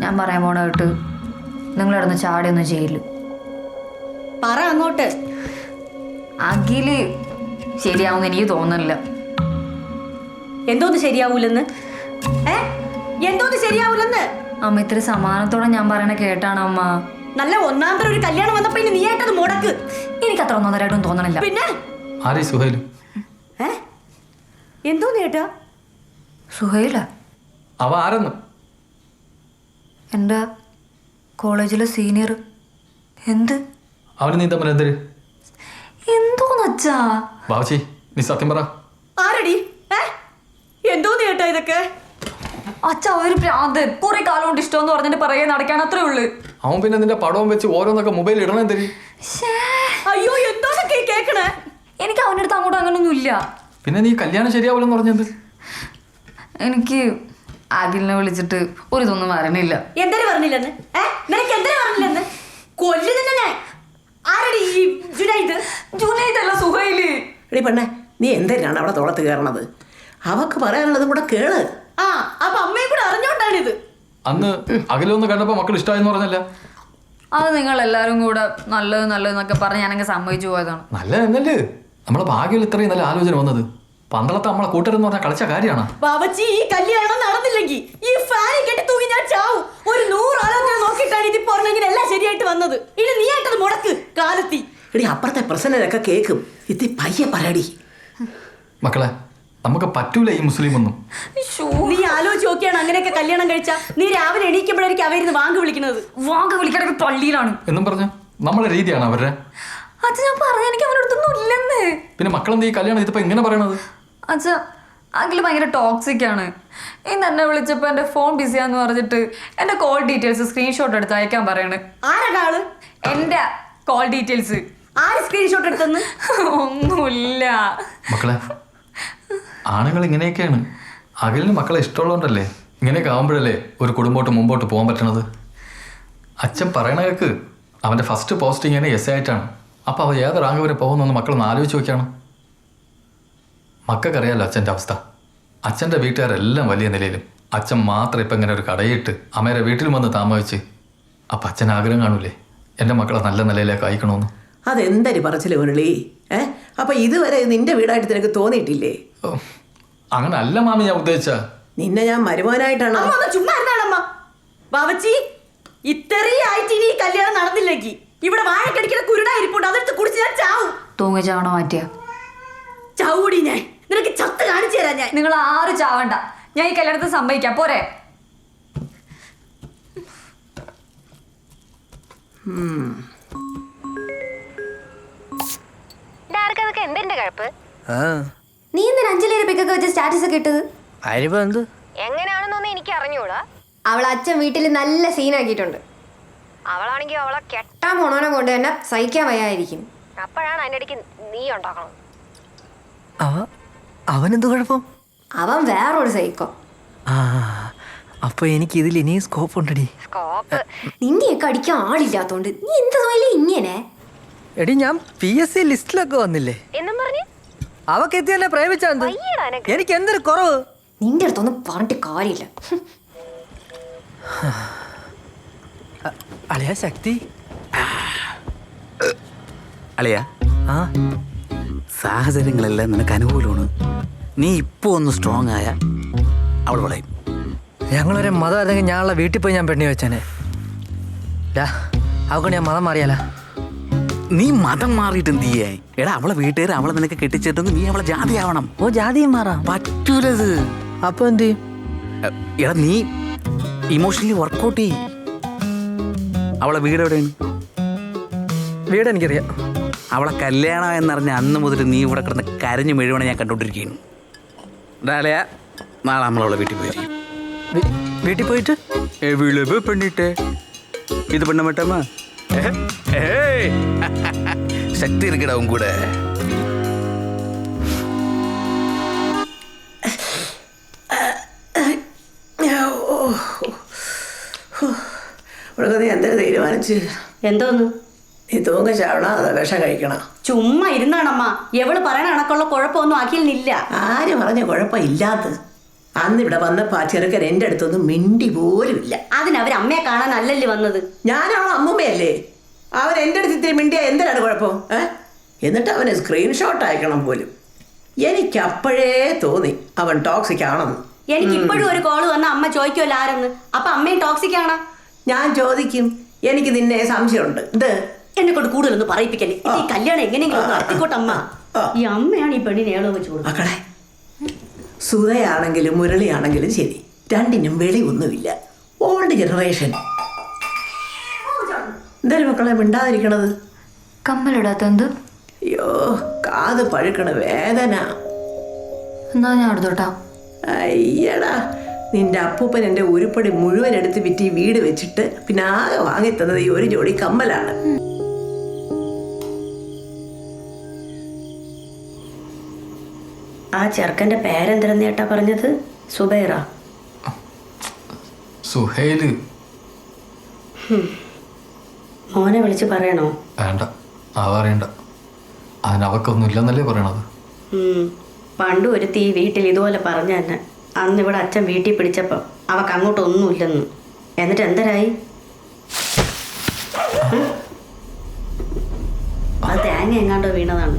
ഞാൻ പറയാൻ പോണ കേട്ട് നിങ്ങളിടന്ന് ചാടിയൊന്നും ചെയ്യില്ല. പറ അങ്ങോട്ട്. അഖില് ശരിയാവുമെന്ന് എനിക്ക് തോന്നുന്നില്ല. എന്തോന്ന് ശരിയാവൂലെന്ന്? എന്തോന്ന് ശരിയാവൂലെന്ന്? അമ്മ ഇത്ര സമാധാനത്തോടെ ഞാൻ പറയണ കേട്ടാണ് അമ്മ. നല്ല ഒന്നാന്തരം ഒരു കല്യാണം വന്നപ്പോ ഇനി നീയായിട്ടത് മുടക്ക്. എനിക്ക് അത്ര ഒന്നൊന്നരായിട്ടൊന്നും തോന്നണില്ല. പിന്നെ എന്തോന്ന് കേട്ടാ? സുഹൈല അവ ആരെന്ന്? എൻ്റെ കോളേജിലെ സീനിയർ. എന്ത് അവന് നീ തമ്മിൽ എന്തൊരു എന്തോന്നച്ചാ? ബാബുച്ചി നീ സത്യം പറ. ആരടി? എന്തോന്ന് കേട്ടാ ഇതൊക്കെ? അച്ഛാ ഒരു പ്രാന്തൻ. കുറെ കാലം കൊണ്ട് ഇഷ്ടമെന്ന് പറഞ്ഞിട്ട് പറയാൻ നടക്കാൻ അത്രേ ഉള്ളു. അവൻ പിന്നെ നിന്റെ പടവും വെച്ച് ഓരോന്നൊക്കെ മൊബൈൽ ഇടണം എന്തൊരു? അയ്യോ എന്തോന്നൊക്കെ കേക്കണേ? എനിക്ക് അവൻ്റെ അടുത്ത് അങ്ങോട്ടും അങ്ങനൊന്നും ഇല്ല. പിന്നെ നീ കല്യാണം ശരിയാവില്ലെന്ന് പറഞ്ഞത്? എനിക്ക് അഖിലിനെ വിളിച്ചിട്ട് ഒരു ഇതൊന്നും വരണില്ല. എന്തിനു പറഞ്ഞില്ലെന്ന്? നിനക്ക് എന്തിനു പറഞ്ഞില്ലെന്ന്? കൊല്ലു തന്നെ ഞാൻ. ആരടി ഈ ജുനൈദ്? ജുനൈദല്ല, സുഹൈല്. എടി പെണ്ണെ, നീ എന്തിനാണ് അവിടെ തോളത്ത് കയറണത്? അവക്ക് പറയാനുള്ളതും കൂടെ കേള്. അപ്പൊ അമ്മയും കൂടെ അറിഞ്ഞോണ്ടാണിത്. അന്ന് അഖിലൊന്ന് കണ്ടപ്പോ മക്കൾ ഇഷ്ടമായെന്ന് പറഞ്ഞല്ല? അത് നിങ്ങൾ എല്ലാരും കൂടെ നല്ലത് നല്ലതെന്നൊക്കെ പറഞ്ഞ് ഞാനങ്ങ് സമ്മതിച്ചു പോയതാണ്. നല്ല എന്നല്ലേ നമ്മളെ ഭാഗ്യം ഇത്രയും നല്ല ആലോചന വന്നത്. പന്തളത്തെ നമ്മളെ കൂട്ടരെന്ന് പറഞ്ഞാൽ കളിച്ച കാര്യമാണ്. ബാബച്ചി, ഈ കല്യാണം നടന്നില്ലെങ്കിൽ ഈ ഫാനി കെട്ടി തൂങ്ങി ഞാൻ ചാവും. ഒരു 100 ആലോചന നോക്കിയിട്ടാണ് ഇത് പറഞ്ഞെങ്കിൽ എല്ലാം ശരിയായിട്ട് വന്നത്. ഇനി നീ ആയിട്ടത് മുടക്ക് കാലത്തി. എടി അപ്പുറത്തെ പ്രശ്നമൊക്കെ കേൾക്കും. ഇത് പയ്യെ പറയടി. മക്കളെ നമുക്ക് പറ്റൂല ഈ മുസ്ലിം ഒന്നും. നീ ആലോചിച്ച് നോക്കിയാണ് അങ്ങനെയൊക്കെ കല്യാണം കഴിച്ചാ നീ രാവിലെ എണീക്കുമ്പോഴായിരിക്കും അവരുന്ന് വാങ്ങ് വിളിക്കുന്നത്. വാങ്ങ് വിളിക്കണമെങ്കിൽ പള്ളിയിലാണ് എന്നും പറഞ്ഞു നമ്മളെ രീതിയാണ് അവരുടെ. അത് ഞാൻ പറഞ്ഞ എനിക്ക് അവനടുത്തൊന്നും ഇല്ലെന്ന്. പിന്നെ മക്കളെന്ത് ഈ കല്യാണം ഇതിപ്പോ ഇങ്ങനെ പറയണത്? അച്ഛാ അഖില് ഭയങ്കര ടോക്സിക് ആണ്. ഇന്ന് എന്നെ വിളിച്ചപ്പോ എന്റെ ഫോൺ ബിസിയാന്ന് പറഞ്ഞിട്ട് എന്റെ കോൾ ഡീറ്റെയിൽസ് സ്ക്രീൻഷോട്ട് എടുത്ത് അയക്കാൻ പറയണ്. ആരാ ആള്? എന്റെ കോൾ ഡീറ്റെയിൽസ്. ആര് സ്ക്രീൻഷോട്ട് എടുത്തെന്ന്? ഒന്നുമില്ല മക്കളെ, ആണുങ്ങൾ ഇങ്ങനെയൊക്കെയാണ്. അഖിലിന് മക്കളെ ഇഷ്ടമുള്ളതുകൊണ്ടല്ലേ ഇങ്ങനെയൊക്കെ ആവുമ്പോഴല്ലേ ഒരു കുടുംബോട്ട് മുമ്പോട്ട് പോകാൻ പറ്റണത്. അച്ഛൻ പറയണ കേക്ക് അവൻ്റെ ഫസ്റ്റ് പോസ്റ്റിംഗ് തന്നെ എസ് ആയിട്ടാണ്. അപ്പോൾ അവ ഏത് റാങ്ക് വരെ പോകുന്നൊന്ന് മക്കളൊന്ന് ആലോചിച്ച് നോക്കിയാണ്. മക്കൾക്കറിയാലോ അച്ഛൻ്റെ അവസ്ഥ. അച്ഛൻ്റെ വീട്ടുകാരെല്ലാം വലിയ നിലയിലും അച്ഛൻ മാത്രം ഇപ്പം ഇങ്ങനെ ഒരു കടയിട്ട് അമ്മേരെ വീട്ടിൽ വന്ന് താമസിച്ച്. അപ്പം അച്ഛൻ ആഗ്രഹം കാണൂലേ എൻ്റെ മക്കളെ നല്ല നിലയിലേക്ക് അയക്കണമെന്ന്? അതെന്തരി പറച്ചില് മുരളി. അപ്പൊ ഇതുവരെ നിന്റെ വീടായിട്ട് നിനക്ക് തോന്നിയിട്ടില്ലേ? അങ്ങനെ അല്ല മാമി ഞാൻ ഉദ്ദേശിച്ച. നിന്നെ ഞാൻ മരുമോനായിട്ടാണ്. ചുമ്മാ എന്താണമ്മ? ബാബച്ചി, ഇത്രയും ആയിട്ട് ഇനി ഈ കല്യാണം നടന്നില്ലെങ്കിൽ ഇവിടെ വാഴക്കടിക്കുന്ന കുരുടായിരിപ്പുണ്ട്. അതെടുത്ത് കുടിച്ച് ഞാൻ ചാവും. തൂങ്ങ ചാവണ മാറ്റിയ ചാവൂടി ഞാൻ. നിനക്ക് ചത്ത് കാണിച്ചു തരാം ഞാൻ. നിങ്ങൾ ആരും ചാവണ്ട. ഞാൻ ഈ കല്യാണത്തിന് സമ്മതിക്കാം. പോരെ? നീ എന്തിനാ അഞ്ജലിയുടെ പിക്കൊക്കെ വെച്ച് സ്റ്റാറ്റസ് ഒക്കെ ഇട്ടത്? എങ്ങനെയാണെന്നൊന്നും എനിക്ക് അറിഞ്ഞൂടാ. അവളെ അച്ഛൻ വീട്ടിൽ നല്ല സീനാക്കിയിട്ടുണ്ട്. അവളാണെങ്കിൽ അവളെ കെട്ടാൻ പോണോനെ കൊണ്ട് തന്നെ സഹിക്കാൻ വയ്യായിരിക്കും. അപ്പോഴാണ് അതിൻ്റെ ഇടയ്ക്ക് നീ ഉണ്ടാക്കണം. അവനെന്ത് കുഴപ്പം? അവൻ വേറൊരു സൈക്കോ. അപ്പൊ എനിക്ക് ഇതിൽ ഇനിയും സ്കോപ്പ് ഉണ്ടടി. സ്കോപ്പ് നിന്നെയൊക്കെ അടിക്കാൻ ആളില്ലാത്തോണ്ട് നീ എന്ത് തോന്നില്ല ഇങ്ങനെ. എടി ഞാൻ PSC ലിസ്റ്റിലൊക്കെ വന്നില്ലേ എന്നും പറഞ്ഞ് അവക്ക് എത്തി എന്നെ പ്രേമിച്ചെന്ത്? എനിക്ക് എന്തൊരു കുറവ്? നിന്റെ അടുത്തൊന്നും പറഞ്ഞിട്ട് കാര്യമില്ല. അളിയ ശക്തി അളിയ, സാഹചര്യങ്ങളെല്ലാം നിനക്ക് അനുകൂലമാണ്. നീ ഇപ്പോൾ ഒന്ന് സ്ട്രോങ് ആയ അവൾ വളയും. ഞങ്ങളൊരു മതം അല്ലെങ്കിൽ ഞാനുള്ള വീട്ടിൽ പോയി ഞാൻ പെണ്ണി വെച്ചേനെ. അവക്കൊണ്ട് ഞാൻ മതം മാറിയാല. നീ മതം മാറിയിട്ട് എന്ത് ചെയ്യായി? എടാ അവളെ വീട്ടുകാർ അവളെ നിനക്ക് കെട്ടിച്ചിട്ടെങ്കിൽ നീ അവളെ ജാതി ആവണം. ഓ ജാതിയും മാറാം പറ്റൂലത്. അപ്പൊ എന്ത് ചെയ്യും? എടാ നീ ഇമോഷണലി വർക്കൗട്ട് ചെയ്യും. അവളെ വീട് എവിടെയാണ്? വീട് എനിക്കറിയാം. അവളെ കല്യാണം എന്നറിഞ്ഞ അന്ന് മുതൽ നീ ഇവിടെ കിടന്ന് കരഞ്ഞു മെഴുവണ ഞാൻ കണ്ടോണ്ടിരിക്കുകയാണ്. ഡാലയാ നാളെ നമ്മളവളെ വീട്ടിൽ പോയിരിക്കും. വീട്ടിൽ പോയിട്ട് വിളിവ് പെണ്ണിട്ടേ ഇത് പെണ്ണ മട്ടമ്മ ശക്തി ഇരിക്കടാവും കൂടെ. നീ എന്തൊരു തീരുമാനിച്ച്? എന്തോന്ന്? നീ തൂങ്ങ ചാവണ അതോ വിഷം കഴിക്കണം? ചുമ്മാ ഇരുന്നാണമ്മ. എവള് പറയണ കണക്കുള്ള കുഴപ്പമൊന്നും അഖിലിനില്ല. ആര് പറഞ്ഞ കുഴപ്പമില്ലാത്തത്? അന്ന് ഇവിടെ വന്നപ്പോ ആ ചെറുക്കൻ എൻ്റെ അടുത്തൊന്നും മിണ്ടി പോലും ഇല്ല. അതിനവർ കാണാനല്ലല്ലേ വന്നത്. ഞാൻ അവൾ അമ്മൂമ്മയല്ലേ, അവൻ എൻ്റെ അടുത്ത് ഇത്തിരി മിണ്ടിയ എന്തിനാണ് കുഴപ്പം? എന്നിട്ട് അവന് സ്ക്രീൻഷോട്ട് അയക്കണം പോലും. എനിക്ക് അപ്പോഴേ തോന്നി അവൻ ടോക്സിക് ആണെന്ന്. എനിക്ക് ഇപ്പോഴും ഒരു കോള് വന്ന അമ്മ ചോദിക്കുമല്ലോ ആരെന്ന്. അപ്പൊ അമ്മയും ടോക്സിക് ആണോ? ഞാൻ ചോദിക്കും, എനിക്ക് നിന്നെ സംശയമുണ്ട്. ഇത് എന്നെ കൊണ്ട് കൂടുതലൊന്നും പറയിപ്പിക്കല്ലേ. ഈ കല്യാണം എങ്ങനെയെങ്കിലും നടത്തിക്കോട്ടെ അമ്മ. ഈ അമ്മയാണ് ഈ പെണ്ണിനെ ഏളോ വെച്ച് കൊടുക്കുന്നത്. മക്കളെ, സുധയാണെങ്കിലും മുരളിയാണെങ്കിലും ശരി, രണ്ടിനും വെളിയൊന്നുമില്ല. Old generation. എന്തായാലും മക്കളെ മിണ്ടാതിരിക്കണത്? കമ്മലിടാത്ത എന്ത്? അയ്യോ, കാത് പഴുക്കണ വേദന. എന്നാ ഞാൻ എടുത്തോട്ടാ. അയ്യടാ, നിന്റെ അപ്പൂപ്പൻ എൻ്റെ ഉരുപ്പടി മുഴുവൻ എടുത്ത് വിറ്റ് ഈ വീട് വെച്ചിട്ട് പിന്നെ ആകെ വാങ്ങിത്തന്നത് ഈ ഒരു ജോഡി കമ്മലാണ്. ആ ചെറുക്കന്റെ പേരെന്തിരെന്ന് ചേട്ടാ പറഞ്ഞത്? സുബൈറ? സുഹൈല്. മോനെ വിളിച്ച് പറയണോ? വേണ്ട, അറിയണ്ട. അതിനവക്കൊന്നും ഇല്ലെന്നല്ലേ പറയണത്. പണ്ട് ഒരുത്തി ഈ വീട്ടിൽ ഇതുപോലെ പറഞ്ഞ തന്നെ. അന്ന് ഇവിടെ അച്ഛൻ വീട്ടിൽ പിടിച്ചപ്പം അവക്ക് അങ്ങോട്ടൊന്നുമില്ലെന്ന്. എന്നിട്ട് എന്തരായി? അത് തേങ്ങ എങ്ങാണ്ടോ വീണതാണ്.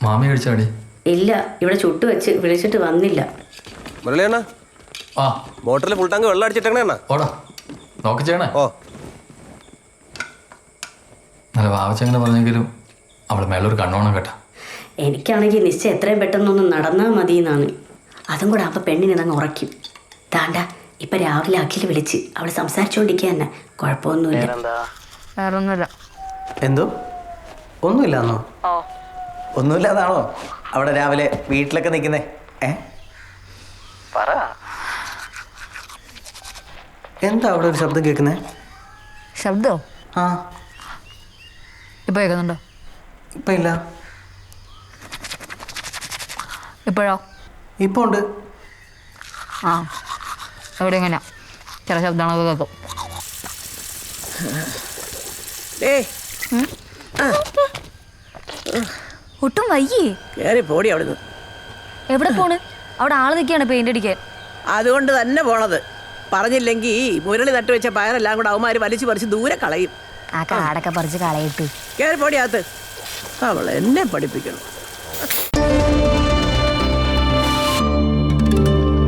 മാമി കഴിച്ചാടി? ഇല്ല, ഇവിടെ ചുട്ടു വെച്ച് വിളിച്ചിട്ട് വന്നില്ല. മുരളിയണ്ണ, ആ മോട്ടറിൽ ഫുൾ ടാങ്ക് വെള്ളം അടിച്ചിട്ടേണ. ഓടാ, നോക്കി ചെയ്യണേ. ഓ, നല്ല വാവച്ചങ്ങനെ പറഞ്ഞെങ്കിലും അവള് മേലൊരു കണ്ണോണം കേട്ടാ. എനിക്കാണെങ്കിൽ നിശ്ചയം എത്രയും പെട്ടെന്നൊന്ന് നടന്നാൽ മതി എന്നാണ്. അതും കൂടെ അപ്പം പെണ്ണിനെ അങ്ങ് ഉറയ്ക്കും. താണ്ട ഇപ്പം രാവിലെ അഖിൽ വിളിച്ച് അവൾ സംസാരിച്ചുകൊണ്ടിരിക്കുക തന്നെ. കുഴപ്പമൊന്നുമില്ല. വേറൊന്നുമില്ല. എന്തോ ഒന്നുമില്ലാന്നോ? ഒന്നുമില്ലാതാണോ അവിടെ രാവിലെ വീട്ടിലൊക്കെ നിൽക്കുന്നേ? പറ, എന്താ അവിടെ ഒരു ശബ്ദം കേൾക്കുന്നേ? ശബ്ദോ? ആ, ഇപ്പൊ കേൾക്കുന്നുണ്ടോ? ഇപ്പം ഇല്ല. ഇപ്പോഴോ? ഇപ്പോൾ ഉണ്ട്. ആ, എവിടെ എങ്ങനെയാ ചില ശബ്ദങ്ങളൊക്കെ കേൾക്കും. ഒട്ടും വയ്യേ. കയറി പോടി അവിടുന്ന്. എവിടെ പോണ്? അവിടെ ആള് നിൽക്കുകയാണ് പെയിന്റ് അടിക്കാൻ. അതുകൊണ്ട് തന്നെ പോണത്. പറഞ്ഞില്ലെങ്കിൽ മുരളി നട്ടുവെച്ച പയറെല്ലാം കൂടെ അവന്മാര് വലിച്ചു പറിച്ച് ദൂരെ കളയും. ആ കാടൊക്കെ പറിച്ച് കളയിട്ട്. കയറി പോടി അകത്ത്. അവൾ എന്നെ പഠിപ്പിക്കണം.